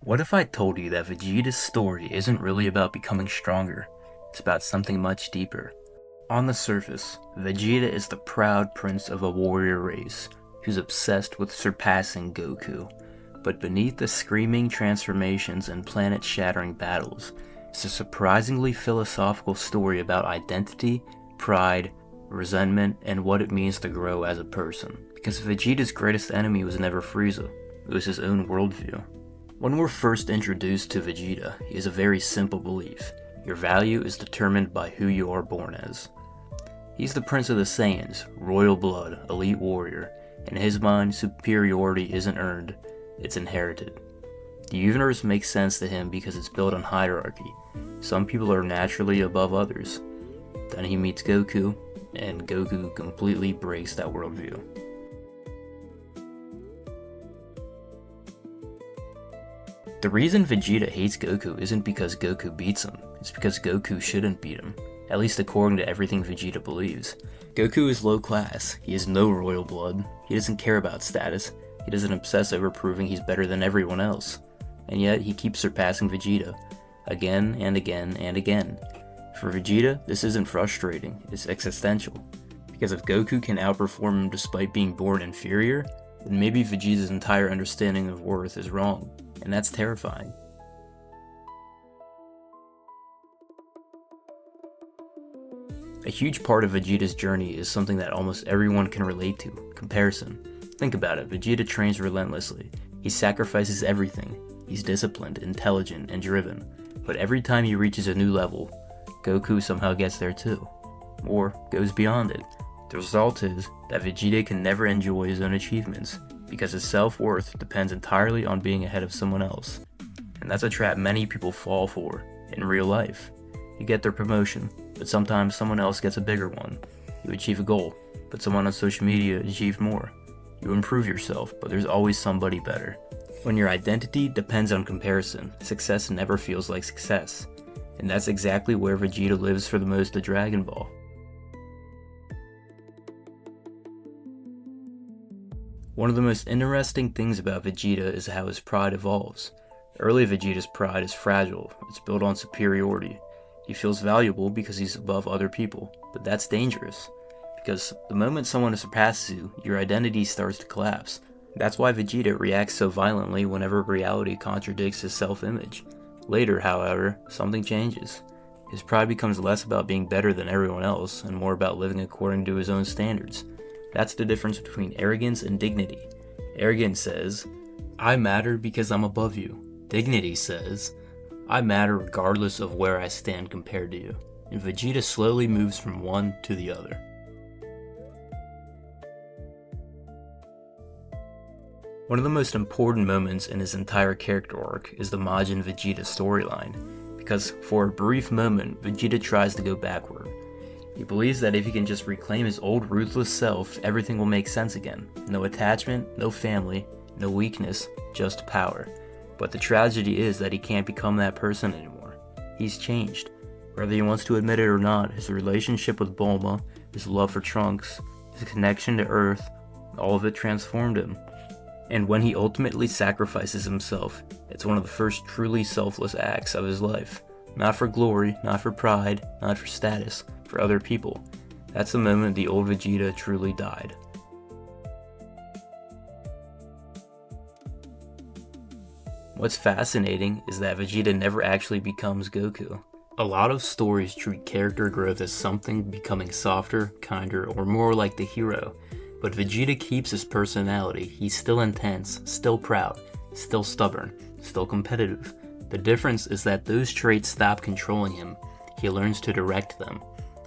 What if I told you that Vegeta's story isn't really about becoming stronger? It's about something much deeper. On the surface, Vegeta is the proud prince of a warrior race who's obsessed with surpassing Goku. But beneath the screaming transformations and planet-shattering battles is a surprisingly philosophical story about identity, pride, resentment, and what it means to grow as a person. Because Vegeta's greatest enemy was never Frieza, it was his own worldview. When we're first introduced to Vegeta, he has a very simple belief. Your value is determined by who you are born as. He's the Prince of the Saiyans, royal blood, elite warrior. In his mind, superiority isn't earned, it's inherited. The universe makes sense to him because it's built on hierarchy. Some people are naturally above others. Then he meets Goku, and Goku completely breaks that worldview. The reason Vegeta hates Goku isn't because Goku beats him, it's because Goku shouldn't beat him, at least according to everything Vegeta believes. Goku is low class, he has no royal blood, he doesn't care about status, he doesn't obsess over proving he's better than everyone else, and yet he keeps surpassing Vegeta, again and again and again. For Vegeta, this isn't frustrating, it's existential, because if Goku can outperform him despite being born inferior, then maybe Vegeta's entire understanding of worth is wrong. And that's terrifying. A huge part of Vegeta's journey is something that almost everyone can relate to: comparison. Think about it, Vegeta trains relentlessly. He sacrifices everything. He's disciplined, intelligent, and driven. But every time he reaches a new level, Goku somehow gets there too. Or goes beyond it. The result is that Vegeta can never enjoy his own achievements, because his self-worth depends entirely on being ahead of someone else. And that's a trap many people fall for in real life. You get their promotion, but sometimes someone else gets a bigger one. You achieve a goal, but someone on social media achieved more. You improve yourself, but there's always somebody better. When your identity depends on comparison, success never feels like success. And that's exactly where Vegeta lives for the most of Dragon Ball. One of the most interesting things about Vegeta is how his pride evolves. Early Vegeta's pride is fragile, it's built on superiority. He feels valuable because he's above other people, but that's dangerous. Because the moment someone surpasses you, your identity starts to collapse. That's why Vegeta reacts so violently whenever reality contradicts his self-image. Later, however, something changes. His pride becomes less about being better than everyone else, and more about living according to his own standards. That's the difference between arrogance and dignity. Arrogance says, I matter because I'm above you. Dignity says, I matter regardless of where I stand compared to you. And Vegeta slowly moves from one to the other. One of the most important moments in his entire character arc is the Majin Vegeta storyline, because for a brief moment, Vegeta tries to go backward. He believes that if he can just reclaim his old ruthless self, everything will make sense again. No attachment, no family, no weakness, just power. But the tragedy is that he can't become that person anymore. He's changed. Whether he wants to admit it or not, his relationship with Bulma, his love for Trunks, his connection to Earth, all of it transformed him. And when he ultimately sacrifices himself, it's one of the first truly selfless acts of his life. Not for glory, not for pride, not for status, for other people. That's the moment the old Vegeta truly died. What's fascinating is that Vegeta never actually becomes Goku. A lot of stories treat character growth as something becoming softer, kinder, or more like the hero. But Vegeta keeps his personality. He's still intense, still proud, still stubborn, still competitive. The difference is that those traits stop controlling him. He learns to direct them.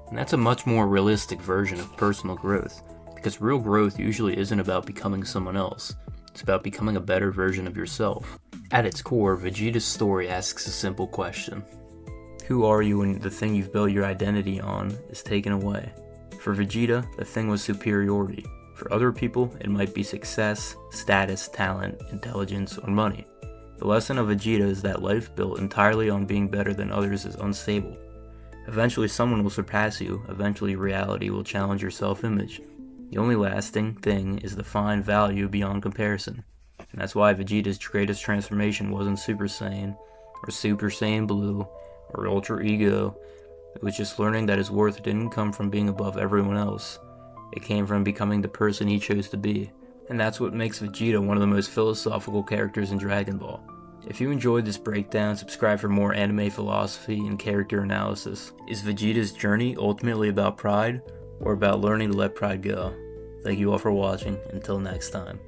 And that's a much more realistic version of personal growth, because real growth usually isn't about becoming someone else. It's about becoming a better version of yourself. At its core, Vegeta's story asks a simple question. Who are you when the thing you've built your identity on is taken away? For Vegeta, the thing was superiority. For other people, it might be success, status, talent, intelligence, or money. The lesson of Vegeta is that life built entirely on being better than others is unstable. Eventually someone will surpass you, eventually reality will challenge your self-image. The only lasting thing is to find value beyond comparison. And that's why Vegeta's greatest transformation wasn't Super Saiyan, or Super Saiyan Blue, or Ultra Ego. It was just learning that his worth didn't come from being above everyone else. It came from becoming the person he chose to be. And that's what makes Vegeta one of the most philosophical characters in Dragon Ball. If you enjoyed this breakdown, subscribe for more anime philosophy and character analysis. Is Vegeta's journey ultimately about pride, or about learning to let pride go? Thank you all for watching. Until next time.